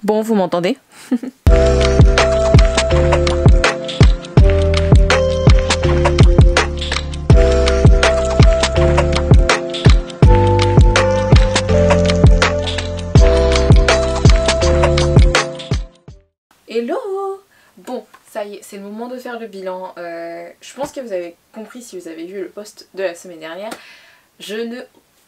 Bon, vous m'entendez? Hello! Bon, ça y est, c'est le moment de faire le bilan. Je pense que vous avez compris si vous avez vu le post de la semaine dernière. Je ne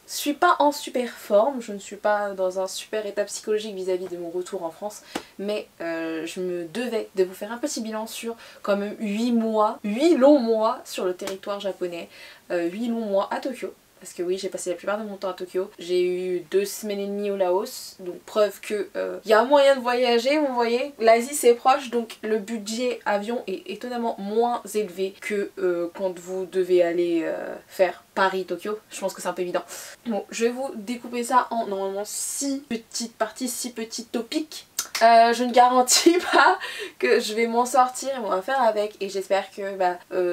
suis pas en super forme, je ne suis pas dans un super état psychologique vis-à-vis de mon retour en France, mais je me devais de vous faire un petit bilan sur quand même 8 mois, 8 longs mois sur le territoire japonais, 8 longs mois à Tokyo. Parce que oui, j'ai passé la plupart de mon temps à Tokyo. J'ai eu 2 semaines et demie au Laos, donc preuve que y a moyen de voyager, vous voyez. L'Asie c'est proche, donc le budget avion est étonnamment moins élevé que quand vous devez aller faire Paris-Tokyo. Je pense que c'est un peu évident. Bon, je vais vous découper ça en normalement 6 petites parties, 6 petits topics. Je ne garantis pas que je vais m'en sortir et on va faire avec, et j'espère que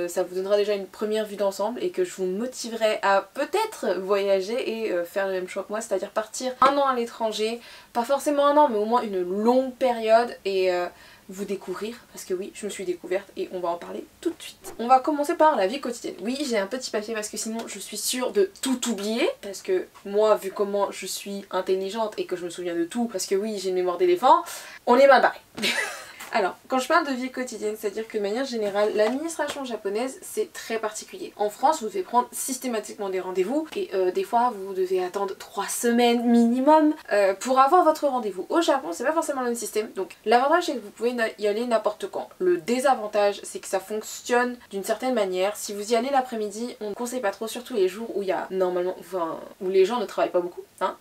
ça vous donnera déjà une première vue d'ensemble et que je vous motiverai à peut-être voyager et faire le même choix que moi, c'est-à-dire partir un an à l'étranger, pas forcément un an mais au moins une longue période, et vous découvrir, parce que oui, je me suis découverte et on va en parler tout de suite. On va commencer par la vie quotidienne. Oui, j'ai un petit papier parce que sinon je suis sûre de tout oublier, parce que moi, vu comment je suis intelligente et que je me souviens de tout, parce que oui, j'ai une mémoire d'éléphant, on est mal barré. Alors, quand je parle de vie quotidienne, c'est-à-dire que de manière générale, l'administration japonaise, c'est très particulier. En France, vous devez prendre systématiquement des rendez-vous et des fois, vous devez attendre 3 semaines minimum pour avoir votre rendez-vous. Au Japon, c'est pas forcément le même système. Donc, l'avantage, c'est que vous pouvez y aller n'importe quand. Le désavantage, c'est que ça fonctionne d'une certaine manière. Si vous y allez l'après-midi, on ne conseille pas trop, surtout les jours où il y a normalement, enfin, où les gens ne travaillent pas beaucoup, hein.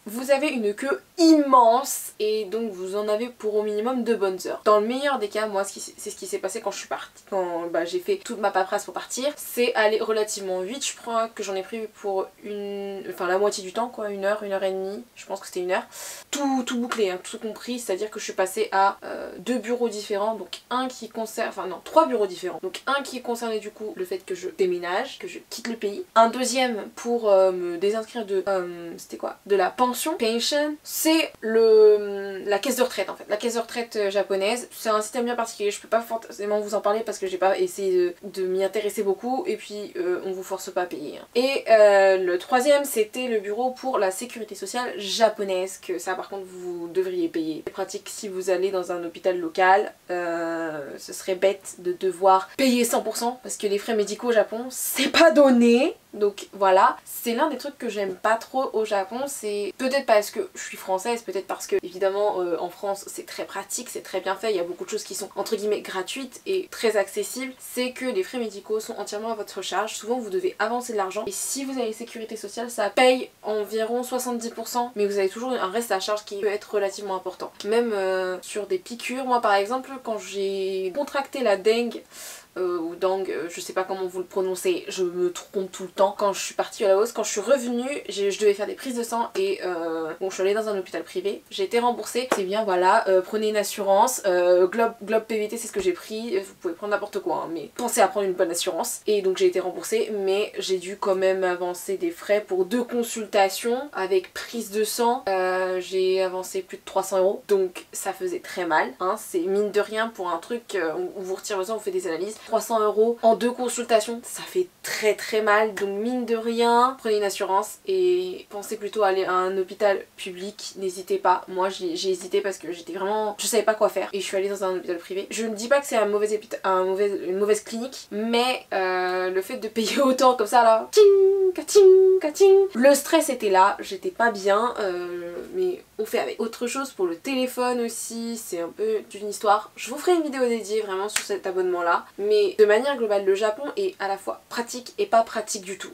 Vous avez une queue immense et donc vous en avez pour au minimum 2 bonnes heures. Dans le meilleur des cas, moi c'est ce qui s'est passé quand je suis partie, quand j'ai fait toute ma paperasse pour partir, c'est aller relativement vite. Je crois que j'en ai pris pour la moitié du temps, quoi, 1 heure, 1 heure et demie, je pense que c'était 1 heure. Tout bouclé, hein, tout compris, c'est-à-dire que je suis passée à 2 bureaux différents, donc un qui concerne, enfin non, 3 bureaux différents. Donc un qui concernait du coup le fait que je déménage, que je quitte le pays. Un deuxième pour me désinscrire de, c'était quoi, de la pension, c'est la caisse de retraite en fait, la caisse de retraite japonaise. C'est un système bien particulier, je peux pas forcément vous en parler parce que j'ai pas essayé de m'y intéresser beaucoup, et puis on vous force pas à payer, hein. Et le troisième, c'était le bureau pour la sécurité sociale japonaise, que ça par contre vous devriez payer. C'est pratique si vous allez dans un hôpital local, ce serait bête de devoir payer 100% parce que les frais médicaux au Japon, c'est pas donné. Donc voilà, c'est l'un des trucs que j'aime pas trop au Japon, c'est peut-être parce que je suis française, peut-être parce que évidemment en France c'est très pratique, c'est très bien fait, il y a beaucoup de choses qui sont entre guillemets gratuites et très accessibles, c'est que les frais médicaux sont entièrement à votre charge. Souvent vous devez avancer de l'argent, et si vous avez sécurité sociale, ça paye environ 70%, mais vous avez toujours un reste à charge qui peut être relativement important. Même sur des piqûres, moi par exemple quand j'ai contracté la dengue, ou Dang, je sais pas comment vous le prononcez, je me trompe tout le temps. Quand je suis partie au Laos, quand je suis revenue, je devais faire des prises de sang et bon, je suis allée dans un hôpital privé, j'ai été remboursée, c'est bien, voilà, prenez une assurance, Globe PVT c'est ce que j'ai pris, vous pouvez prendre n'importe quoi, hein, mais pensez à prendre une bonne assurance. Et donc j'ai été remboursée, mais j'ai dû quand même avancer des frais pour 2 consultations avec prise de sang, j'ai avancé plus de 300 €, donc ça faisait très mal, hein. C'est mine de rien pour un truc où vous retirez le sang, vous faites des analyses. 300 € en 2 consultations, ça fait très très mal, donc mine de rien, prenez une assurance et pensez plutôt à aller à un hôpital public, n'hésitez pas. Moi j'ai hésité parce que j'étais vraiment, je savais pas quoi faire et je suis allée dans un hôpital privé. Je ne dis pas que c'est une mauvaise clinique, mais le fait de payer autant comme ça là, ting, kating, kating, le stress était là, j'étais pas bien, mais on fait avec. Autre chose pour le téléphone aussi, c'est un peu d'une histoire, je vous ferai une vidéo dédiée vraiment sur cet abonnement là, mais de manière globale le Japon est à la fois pratique et pas pratique du tout.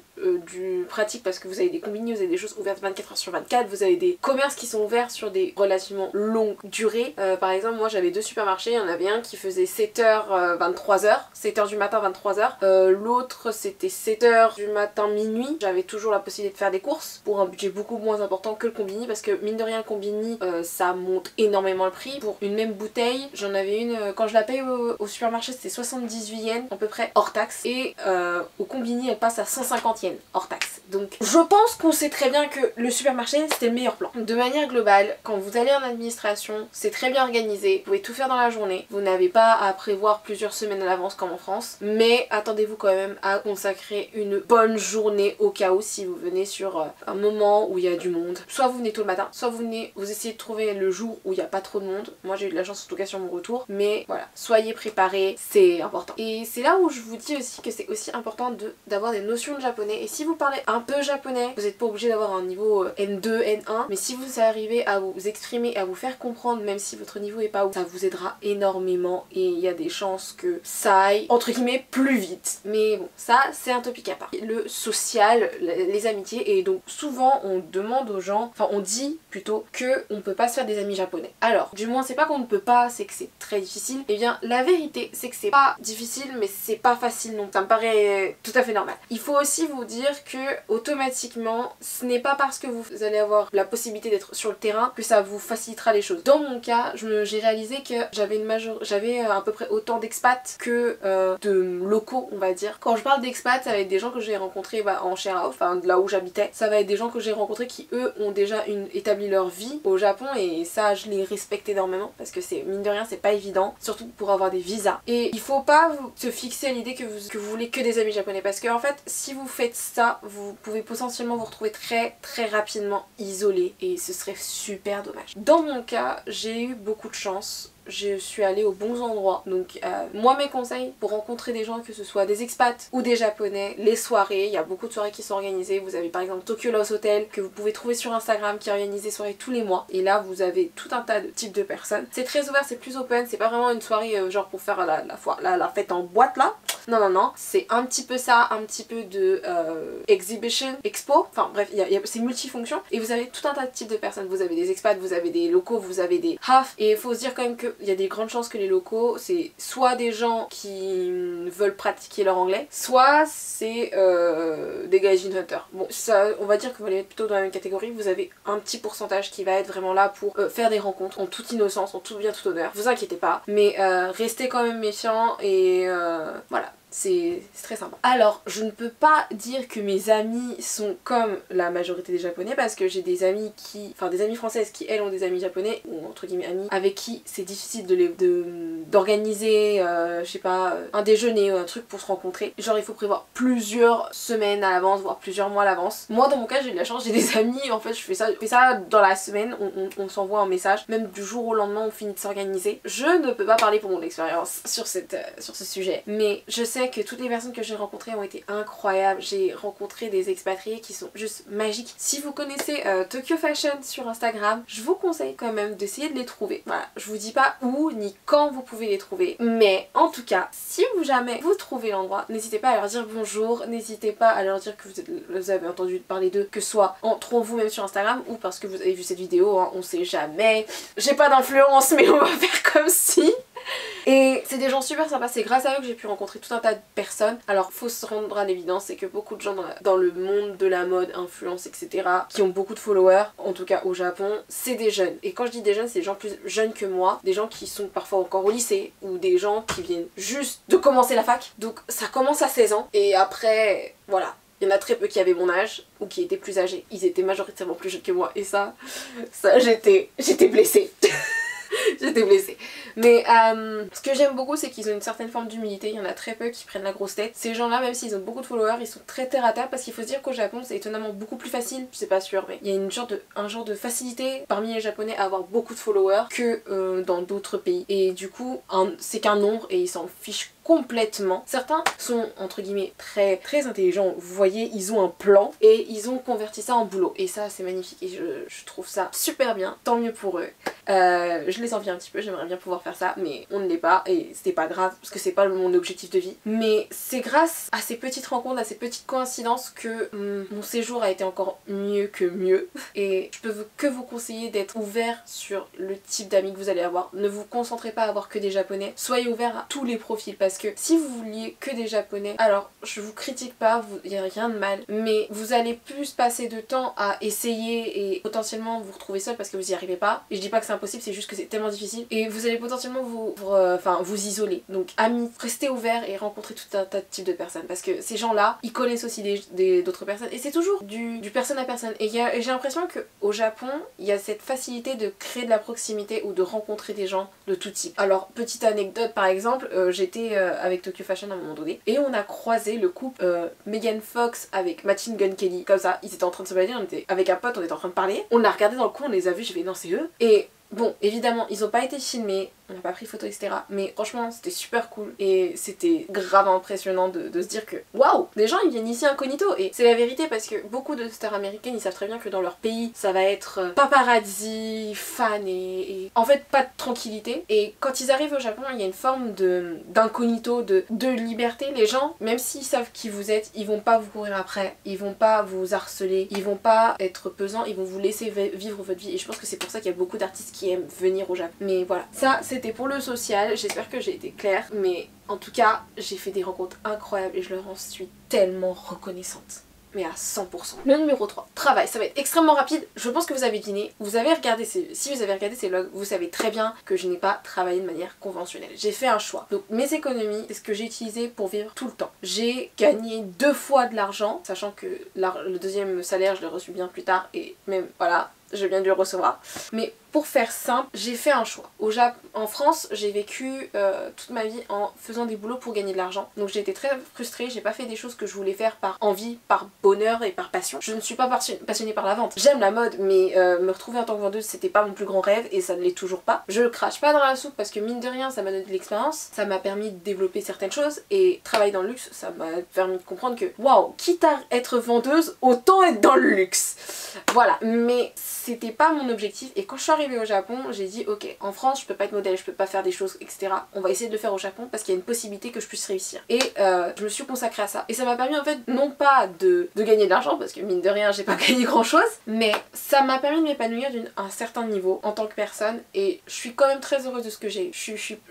Du pratique parce que vous avez des combini, vous avez des choses ouvertes 24h/24, vous avez des commerces qui sont ouverts sur des relativement longues durées. Par exemple moi j'avais 2 supermarchés, il y en avait un qui faisait 7h 23h, 7h du matin 23h, l'autre c'était 7h du matin minuit. J'avais toujours la possibilité de faire des courses pour un budget beaucoup moins important que le combini, parce que mine de rien le combini ça monte énormément le prix. Pour une même bouteille, j'en avais une, quand je la paye au supermarché c'était 78 yens à peu près hors taxe, et au combini elle passe à 150 yens. yens hors taxe. Donc je pense qu'on sait très bien que le supermarché c'était le meilleur plan. De manière globale, quand vous allez en administration, c'est très bien organisé, vous pouvez tout faire dans la journée, vous n'avez pas à prévoir plusieurs semaines à l'avance comme en France, mais attendez-vous quand même à consacrer une bonne journée au cas où si vous venez sur un moment où il y a du monde. Soit vous venez tôt le matin, soit vous essayez de trouver le jour où il n'y a pas trop de monde. Moi j'ai eu de la chance en tout cas sur mon retour, mais voilà, soyez préparés, c'est important. Et c'est là où je vous dis aussi que c'est aussi important d'avoir des notions de japonais. Et si vous parlez un peu japonais, vous n'êtes pas obligé d'avoir un niveau N2, N1, mais si vous arrivez à vous exprimer, à vous faire comprendre, même si votre niveau est pas haut, ça vous aidera énormément et il y a des chances que ça aille entre guillemets plus vite. Mais bon, ça c'est un topic à part. Le social, les amitiés, et donc souvent on demande aux gens, enfin on dit plutôt que on peut pas se faire des amis japonais. Alors, du moins c'est pas qu'on ne peut pas, c'est que c'est très difficile. Et bien la vérité c'est que c'est pas difficile mais c'est pas facile non. Ça me paraît tout à fait normal. Il faut aussi vous dire que automatiquement ce n'est pas parce que vous allez avoir la possibilité d'être sur le terrain que ça vous facilitera les choses. Dans mon cas, j'ai réalisé que j'avais à peu près autant d'expats que de locaux on va dire. Quand je parle d'expats, ça va être des gens que j'ai rencontrés en share house, enfin de là où j'habitais. Ça va être des gens que j'ai rencontrés qui eux ont déjà établi leur vie au Japon et ça je les respecte énormément parce que c'est mine de rien c'est pas évident, surtout pour avoir des visas. Et il faut pas se fixer à l'idée que vous voulez que des amis japonais parce que en fait si vous faites ça, vous pouvez potentiellement vous retrouver très rapidement isolé et ce serait super dommage. Dans mon cas, j'ai eu beaucoup de chance. Je suis allée aux bons endroits. Donc moi mes conseils pour rencontrer des gens, que ce soit des expats ou des japonais, les soirées, il y a beaucoup de soirées qui sont organisées. Vous avez par exemple Tokyo Lost Hotel que vous pouvez trouver sur Instagram qui organise des soirées tous les mois. Et là vous avez tout un tas de types de personnes. C'est très ouvert, c'est plus open, c'est pas vraiment une soirée genre pour faire la fête en boîte là. Non, c'est un petit peu ça, un petit peu de exhibition, expo, enfin bref, c'est multifonction et vous avez tout un tas de types de personnes. Vous avez des expats, vous avez des locaux, vous avez des half et il faut se dire quand même qu'il y a des grandes chances que les locaux c'est soit des gens qui veulent pratiquer leur anglais, soit c'est des gaijin hunters. Bon, ça, on va dire que vous allez être plutôt dans la même catégorie, vous avez un petit pourcentage qui va être vraiment là pour faire des rencontres en toute innocence, en tout bien tout honneur, vous inquiétez pas, mais restez quand même méfiants et voilà. C'est très sympa. Alors, je ne peux pas dire que mes amis sont comme la majorité des japonais parce que j'ai des amis des amies françaises qui elles ont des amis japonais ou entre guillemets amis avec qui c'est difficile d'organiser je sais pas, un déjeuner ou un truc pour se rencontrer. Genre il faut prévoir plusieurs semaines à l'avance, voire plusieurs mois à l'avance. Moi dans mon cas j'ai de la chance, j'ai des amis, en fait je fais ça dans la semaine, on s'envoie un message, même du jour au lendemain on finit de s'organiser. Je ne peux pas parler pour mon expérience sur ce sujet, mais je sais que toutes les personnes que j'ai rencontrées ont été incroyables. J'ai rencontré des expatriés qui sont juste magiques. Si vous connaissez Tokyo Fashion sur Instagram, je vous conseille quand même d'essayer de les trouver. Voilà, je vous dis pas où ni quand vous pouvez les trouver, mais en tout cas, si jamais vous trouvez l'endroit, n'hésitez pas à leur dire bonjour, n'hésitez pas à leur dire que vous avez entendu parler d'eux, que ce soit entre vous même sur Instagram ou parce que vous avez vu cette vidéo, hein, on sait jamais. J'ai pas d'influence, mais on va faire comme si. Et c'est des gens super sympas, c'est grâce à eux que j'ai pu rencontrer tout un tas de personnes. Alors faut se rendre à l'évidence, c'est que beaucoup de gens dans le monde de la mode, influence, etc. qui ont beaucoup de followers, en tout cas au Japon, c'est des jeunes. Et quand je dis des jeunes, c'est des gens plus jeunes que moi, des gens qui sont parfois encore au lycée ou des gens qui viennent juste de commencer la fac. Donc ça commence à 16 ans et après, voilà. Il y en a très peu qui avaient mon âge ou qui étaient plus âgés. Ils étaient majoritairement plus jeunes que moi et ça j'étais blessée. J'étais blessée. Mais ce que j'aime beaucoup c'est qu'ils ont une certaine forme d'humilité, il y en a très peu qui prennent la grosse tête. Ces gens là même s'ils ont beaucoup de followers ils sont très terre à terre parce qu'il faut se dire qu'au Japon c'est étonnamment beaucoup plus facile, je sais pas sûr mais il y a un genre de facilité parmi les japonais à avoir beaucoup de followers que dans d'autres pays. Et du coup c'est qu'un nombre et ils s'en fichent complètement. Certains sont entre guillemets très intelligents, vous voyez ils ont un plan et ils ont converti ça en boulot et ça c'est magnifique et je trouve ça super bien, tant mieux pour eux. Je les envie un petit peu, j'aimerais bien pouvoir faire ça mais on ne l'est pas et c'était pas grave parce que c'est pas mon objectif de vie. Mais c'est grâce à ces petites rencontres, à ces petites coïncidences que mon séjour a été encore mieux que mieux et je peux que vous conseiller d'être ouvert sur le type d'amis que vous allez avoir. Ne vous concentrez pas à avoir que des japonais, soyez ouvert à tous les profils parce que si vous vouliez que des japonais, alors je vous critique pas, il n'y a rien de mal, mais vous allez plus passer de temps à essayer et potentiellement vous retrouver seul parce que vous y arrivez pas. Et je dis pas que c'est impossible, c'est juste que c'est tellement difficile et vous allez potentiellement vous isoler. Donc amis, restez ouverts et rencontrez tout un tas de types de personnes parce que ces gens-là, ils connaissent aussi d'autres personnes et c'est toujours du personne à personne. Et j'ai l'impression qu'au Japon, il y a cette facilité de créer de la proximité ou de rencontrer des gens de tout type. Alors, petite anecdote par exemple, j'étais avec Tokyo Fashion à un moment donné et on a croisé le couple Megan Fox avec Machine Gun Kelly. Comme ça, ils étaient en train de se balader, on était avec un pote, on était en train de parler. On l'a regardé dans le coin, on les a vus, j'ai fait non, c'est eux. Et bon, évidemment, ils ont pas été filmés, on n'a pas pris photo, etc. Mais franchement, c'était super cool et c'était grave impressionnant de se dire que waouh, des gens ils viennent ici incognito. Et c'est la vérité parce que beaucoup de stars américaines ils savent très bien que dans leur pays ça va être paparazzi, fans et en fait pas de tranquillité. Et quand ils arrivent au Japon, il y a une forme d'incognito, de liberté. Les gens, même s'ils savent qui vous êtes, ils vont pas vous courir après, ils vont pas vous harceler, ils vont pas être pesants, ils vont vous laisser vivre votre vie. Et je pense que c'est pour ça qu'il y a beaucoup d'artistes qui aiment venir au Japon. Mais voilà, ça c'était pour le social, j'espère que j'ai été claire, mais en tout cas j'ai fait des rencontres incroyables et je leur en suis tellement reconnaissante. Mais à 100%. Le numéro 3, travail, ça va être extrêmement rapide, je pense que vous avez deviné, si vous avez regardé ces vlogs, vous savez très bien que je n'ai pas travaillé de manière conventionnelle. J'ai fait un choix. Donc mes économies, c'est ce que j'ai utilisé pour vivre tout le temps. J'ai gagné 2 fois de l'argent, sachant que le deuxième salaire je l'ai reçu bien plus tard et même voilà, je viens de le recevoir. Mais pour faire simple, j'ai fait un choix. En France, j'ai vécu toute ma vie en faisant des boulots pour gagner de l'argent. Donc j'ai été très frustrée, j'ai pas fait des choses que je voulais faire par envie, par bonheur et par passion. Je ne suis pas passionnée par la vente. J'aime la mode, mais me retrouver en tant que vendeuse, c'était pas mon plus grand rêve et ça ne l'est toujours pas. Je crache pas dans la soupe parce que mine de rien, ça m'a donné de l'expérience, ça m'a permis de développer certaines choses et travailler dans le luxe, ça m'a permis de comprendre que waouh, quitte à être vendeuse, autant être dans le luxe. Voilà, mais c'était pas mon objectif et quand je suis arrivée au Japon, j'ai dit ok, en France je peux pas être modèle, je peux pas faire des choses, etc. On va essayer de le faire au Japon parce qu'il y a une possibilité que je puisse réussir. Et je me suis consacrée à ça. Et ça m'a permis en fait non pas de gagner de l'argent parce que mine de rien j'ai pas gagné grand chose, mais ça m'a permis de m'épanouir à un certain niveau en tant que personne et je suis quand même très heureuse de ce que j'ai eu.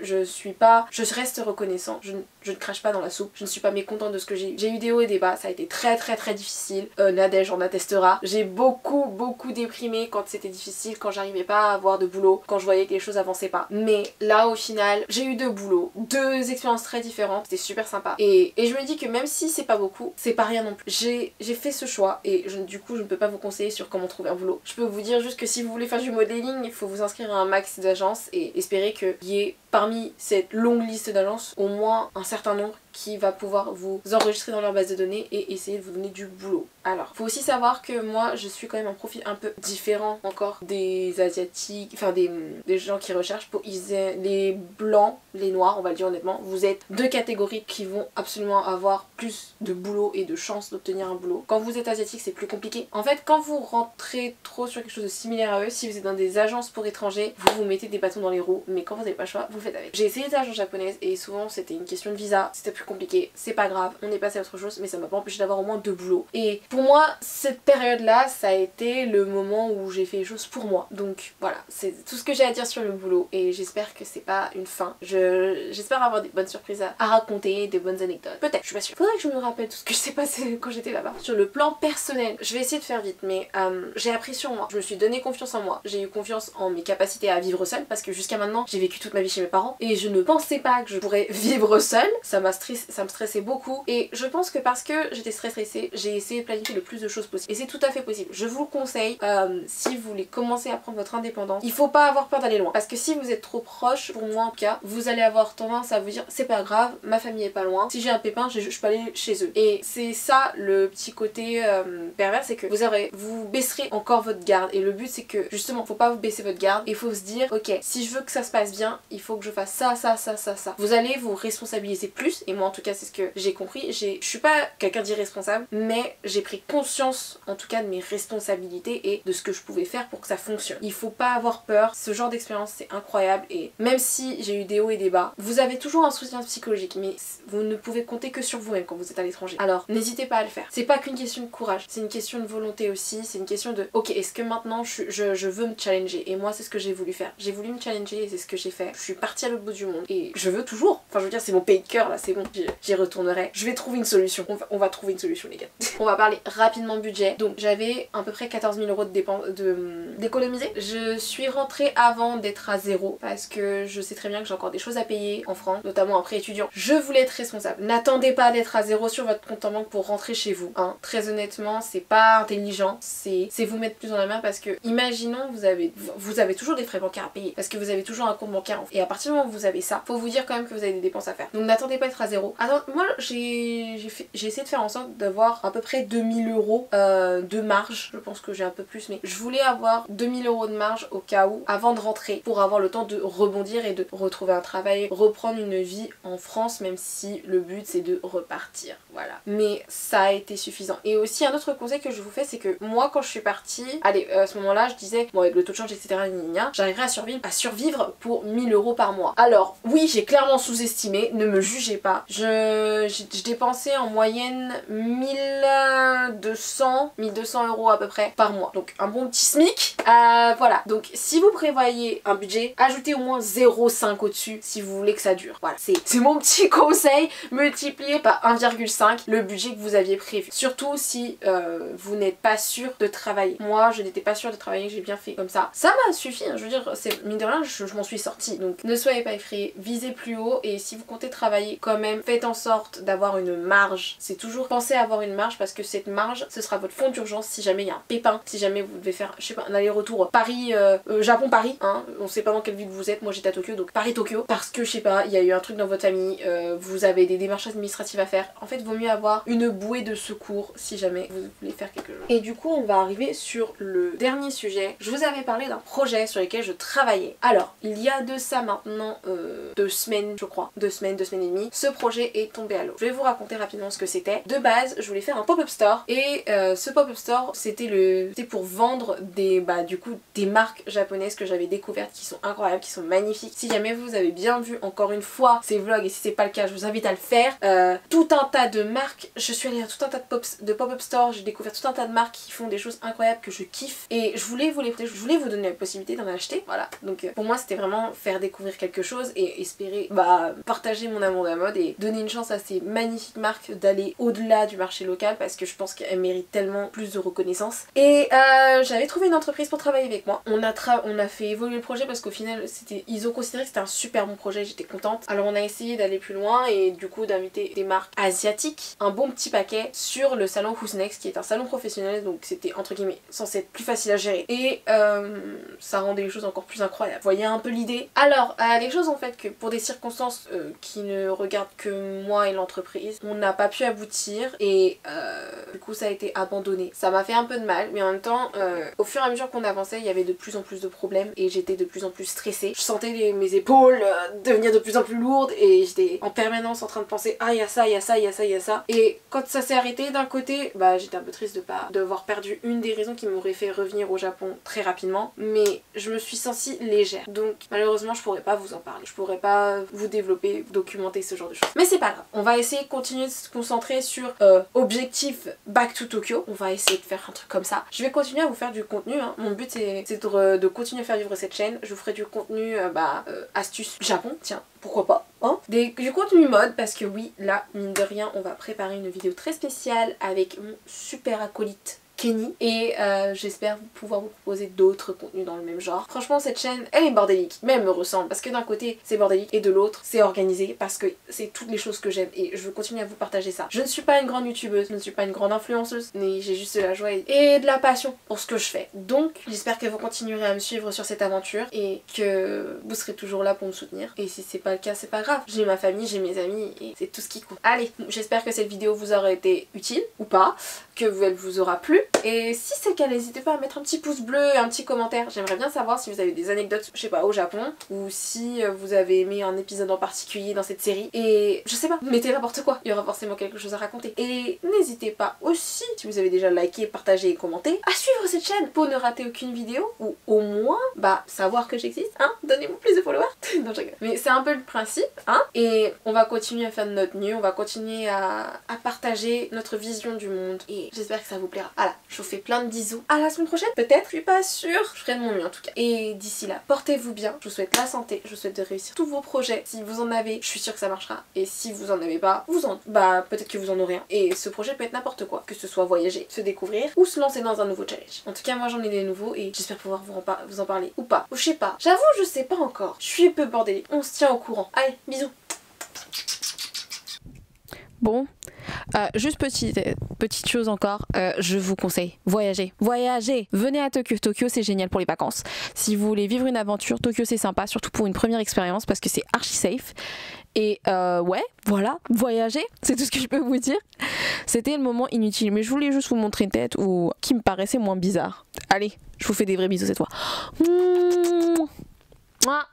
Je reste reconnaissant, je ne crache pas dans la soupe, je ne suis pas mécontente de ce que j'ai eu. J'ai eu des hauts et des bas, ça a été très difficile. Nadège en attestera. J'ai beaucoup déprimé quand c'était difficile, quand j'arrivais pas à avoir de boulot, quand je voyais que les choses avançaient pas. Mais là au final, j'ai eu 2 boulots, 2 expériences très différentes, c'était super sympa. Et je me dis que même si c'est pas beaucoup, c'est pas rien non plus. J'ai fait ce choix et du coup je ne peux pas vous conseiller sur comment trouver un boulot. Je peux vous dire juste que si vous voulez faire du modeling, il faut vous inscrire à un max d'agences et espérer qu'il y ait parmi cette longue liste d'agences au moins un certain nombre qui va pouvoir vous enregistrer dans leur base de données et essayer de vous donner du boulot. Alors, faut aussi savoir que moi, je suis quand même un profil un peu différent encore des asiatiques, enfin des gens qui recherchent pour les blancs, les noirs, on va le dire honnêtement. Vous êtes 2 catégories qui vont absolument avoir plus de boulot et de chances d'obtenir un boulot. Quand vous êtes asiatique, c'est plus compliqué. En fait, quand vous rentrez trop sur quelque chose de similaire à eux, si vous êtes dans des agences pour étrangers, vous mettez des bâtons dans les roues, mais quand vous n'avez pas le choix, vous le faites avec. J'ai essayé des agences japonaises et souvent c'était une question de visa, c'était plus compliqué, c'est pas grave, on est passé à autre chose, mais ça m'a pas empêché d'avoir au moins 2 boulots. Et pour moi, cette période-là, ça a été le moment où j'ai fait les choses pour moi. Donc voilà, c'est tout ce que j'ai à dire sur le boulot et j'espère que c'est pas une fin. J'espère avoir des bonnes surprises à raconter, des bonnes anecdotes. Peut-être, je suis pas sûre. Faudrait que je me rappelle tout ce que s'est passé quand j'étais là-bas. Sur le plan personnel, je vais essayer de faire vite, mais j'ai appris sur moi. Je me suis donné confiance en moi. J'ai eu confiance en mes capacités à vivre seule parce que jusqu'à maintenant, j'ai vécu toute ma vie chez mes parents et je ne pensais pas que je pourrais vivre seule. Ça me stressait beaucoup et je pense que parce que j'étais stressée, j'ai essayé de planifier le plus de choses possible et c'est tout à fait possible. Je vous le conseille, si vous voulez commencer à prendre votre indépendance, il faut pas avoir peur d'aller loin parce que si vous êtes trop proche, pour moi en tout cas, vous allez avoir tendance à vous dire c'est pas grave, ma famille est pas loin, si j'ai un pépin je peux aller chez eux. Et c'est ça le petit côté pervers, c'est que vous baisserez encore votre garde et le but c'est que justement faut pas vous baisser votre garde, il faut se dire ok, si je veux que ça se passe bien, il faut que je fasse ça. Vous allez vous responsabiliser plus et moi en tout cas c'est ce que j'ai compris. Je suis pas quelqu'un d'irresponsable mais j'ai pris conscience en tout cas de mes responsabilités et de ce que je pouvais faire pour que ça fonctionne. Il faut pas avoir peur, ce genre d'expérience c'est incroyable et même si j'ai eu des hauts et des bas, vous avez toujours un soutien psychologique mais vous ne pouvez compter que sur vous-même quand vous êtes à l'étranger. Alors n'hésitez pas à le faire. C'est pas qu'une question de courage, c'est une question de volonté aussi, c'est une question de ok, est-ce que maintenant je veux me challenger et moi c'est ce que j'ai voulu faire. J'ai voulu me challenger et c'est ce que j'ai fait. Je suis partie à l'autre bout du monde et je veux toujours, enfin je veux dire c'est mon pays de cœur là, c'est bon. j'y retournerai. Je vais trouver une solution. On va trouver une solution les gars. On va parler rapidement budget. Donc j'avais à peu près 14 000 € d'économiser. Je suis rentrée avant d'être à zéro parce que je sais très bien que j'ai encore des choses à payer en France, notamment un prêt étudiant. Je voulais être responsable. N'attendez pas d'être à zéro sur votre compte en banque pour rentrer chez vous. Hein. Très honnêtement, c'est pas intelligent. C'est vous mettre plus dans la main parce que imaginons vous avez toujours des frais bancaires à payer parce que vous avez toujours un compte bancaire et à partir du moment où vous avez ça, faut vous dire quand même que vous avez des dépenses à faire. Donc n'attendez pas d'être à zéro. Attends, moi j'ai essayé de faire en sorte d'avoir à peu près 2000 € de marge. Je pense que j'ai un peu plus, mais je voulais avoir 2000 € de marge au cas où avant de rentrer pour avoir le temps de rebondir et de retrouver un travail, reprendre une vie en France, même si le but c'est de repartir. Voilà. Mais ça a été suffisant. Et aussi un autre conseil que je vous fais, c'est que moi quand je suis partie, allez, à ce moment-là je disais, bon avec le taux de change etc, j'arriverai à survivre pour 1000 € par mois. Alors oui, j'ai clairement sous-estimé, ne me jugez pas. Je dépensais en moyenne 1200 € à peu près par mois. Donc un bon petit SMIC. Voilà. Donc si vous prévoyez un budget, ajoutez au moins 0,5 au-dessus si vous voulez que ça dure. Voilà. C'est mon petit conseil. Multipliez par 1,5 le budget que vous aviez prévu. Surtout si vous n'êtes pas sûr de travailler. Moi, je n'étais pas sûre de travailler, j'ai bien fait comme ça. Ça m'a suffi. Hein. Je veux dire, mine de rien, je m'en suis sortie. Donc ne soyez pas effrayés. Visez plus haut et si vous comptez travailler quand même, faites en sorte d'avoir une marge. C'est toujours penser à avoir une marge parce que cette marge, ce sera votre fonds d'urgence si jamais il y a un pépin, si jamais vous devez faire, je sais pas, un aller-retour Paris, Japon-Paris, hein, on sait pas dans quelle ville vous êtes, moi j'étais à Tokyo, donc Paris-Tokyo, parce que je sais pas, il y a eu un truc dans votre famille, vous avez des démarches administratives à faire. En fait, vaut mieux avoir une bouée de secours si jamais vous voulez faire quelque chose. Et du coup, on va arriver sur le dernier sujet. Je vous avais parlé d'un projet sur lequel je travaillais. Alors, il y a de ça maintenant 2 semaines, je crois, 2 semaines et demie, ce projet est tombé à l'eau. Je vais vous raconter rapidement ce que c'était. De base, je voulais faire un pop-up store et ce pop-up store, c'était pour vendre du coup des marques japonaises que j'avais découvertes qui sont incroyables, qui sont magnifiques. Si jamais vous avez bien vu encore une fois ces vlogs et si c'est pas le cas, je vous invite à le faire. Tout un tas de marques, je suis allée à tout un tas de pop-up stores, j'ai découvert tout un tas de marques qui font des choses incroyables que je kiffe et je voulais vous donner la possibilité d'en acheter. Voilà. Donc pour moi c'était vraiment faire découvrir quelque chose et espérer partager mon amour de la mode et donner une chance à ces magnifiques marques d'aller au-delà du marché local parce que je pense qu'elles méritent tellement plus de reconnaissance. Et j'avais trouvé une entreprise pour travailler avec moi. On a fait évoluer le projet parce qu'au final ils ont considéré que c'était un super bon projet, j'étais contente. Alors on a essayé d'aller plus loin et du coup d'inviter des marques asiatiques, un bon petit paquet sur le salon Who's Next qui est un salon professionnel, donc c'était entre guillemets censé être plus facile à gérer et ça rendait les choses encore plus incroyables. Vous voyez un peu l'idée. Alors les choses en fait que pour des circonstances qui ne regardent que moi et l'entreprise, on n'a pas pu aboutir et du coup ça a été abandonné. Ça m'a fait un peu de mal mais en même temps au fur et à mesure qu'on avançait il y avait de plus en plus de problèmes et j'étais de plus en plus stressée. Je sentais mes épaules devenir de plus en plus lourdes et j'étais en permanence en train de penser ah il y a ça, il y a ça, il y a ça, il y a ça. Et quand ça s'est arrêté d'un côté, j'étais un peu triste d'avoir perdu une des raisons qui m'aurait fait revenir au Japon très rapidement, mais je me suis sentie légère. Donc malheureusement je pourrais pas vous en parler, je pourrais pas vous développer, documenter ce genre de choses. Mais c'est pas grave, on va essayer de continuer de se concentrer sur objectif Back to Tokyo. On va essayer de faire un truc comme ça. Je vais continuer à vous faire du contenu, hein. Mon but c'est de continuer à faire vivre cette chaîne. Je vous ferai du contenu astuces Japon, tiens, pourquoi pas, hein. Du contenu mode parce que oui, là, mine de rien, on va préparer une vidéo très spéciale avec mon super acolyte Kenny et j'espère pouvoir vous proposer d'autres contenus dans le même genre. Franchement cette chaîne elle est bordélique mais elle me ressemble parce que d'un côté c'est bordélique et de l'autre c'est organisé parce que c'est toutes les choses que j'aime et je veux continuer à vous partager ça. Je ne suis pas une grande youtubeuse, je ne suis pas une grande influenceuse mais j'ai juste de la joie et de la passion pour ce que je fais. Donc j'espère que vous continuerez à me suivre sur cette aventure et que vous serez toujours là pour me soutenir et si c'est pas le cas c'est pas grave. J'ai ma famille, j'ai mes amis et c'est tout ce qui compte. Allez, j'espère que cette vidéo vous aura été utile ou pas, que elle vous aura plu. Et si c'est le cas, n'hésitez pas à mettre un petit pouce bleu et un petit commentaire. J'aimerais bien savoir si vous avez des anecdotes, je sais pas, au Japon, ou si vous avez aimé un épisode en particulier dans cette série. Et je sais pas, mettez n'importe quoi, il y aura forcément quelque chose à raconter. Et n'hésitez pas aussi, si vous avez déjà liké, partagé et commenté, à suivre cette chaîne pour ne rater aucune vidéo, ou au moins, savoir que j'existe, hein, donnez-moi plus de followers. Non, je rigole. Mais c'est un peu le principe, hein. Et on va continuer à faire de notre mieux, on va continuer à partager notre vision du monde. Et j'espère que ça vous plaira. Voilà, je vous fais plein de bisous. À la semaine prochaine, peut-être, je suis pas sûre. Je ferai de mon mieux en tout cas. Et d'ici là, portez-vous bien. Je vous souhaite la santé, je vous souhaite de réussir tous vos projets. Si vous en avez, je suis sûre que ça marchera. Et si vous en avez pas, peut-être que vous en aurez un. Et ce projet peut être n'importe quoi. Que ce soit voyager, se découvrir ou se lancer dans un nouveau challenge. En tout cas, moi j'en ai des nouveaux et j'espère pouvoir vous en parler ou pas. Ou je sais pas. J'avoue, je sais pas encore. Je suis un peu bordélique. On se tient au courant. Allez, bisous. Bon, juste petite chose encore, je vous conseille, voyagez, venez à Tokyo. Tokyo c'est génial pour les vacances. Si vous voulez vivre une aventure, Tokyo c'est sympa, surtout pour une première expérience parce que c'est archi safe. Et ouais, voilà, voyager, c'est tout ce que je peux vous dire. C'était le moment inutile, mais je voulais juste vous montrer une tête qui me paraissait moins bizarre. Allez, je vous fais des vrais bisous cette fois. Mouah.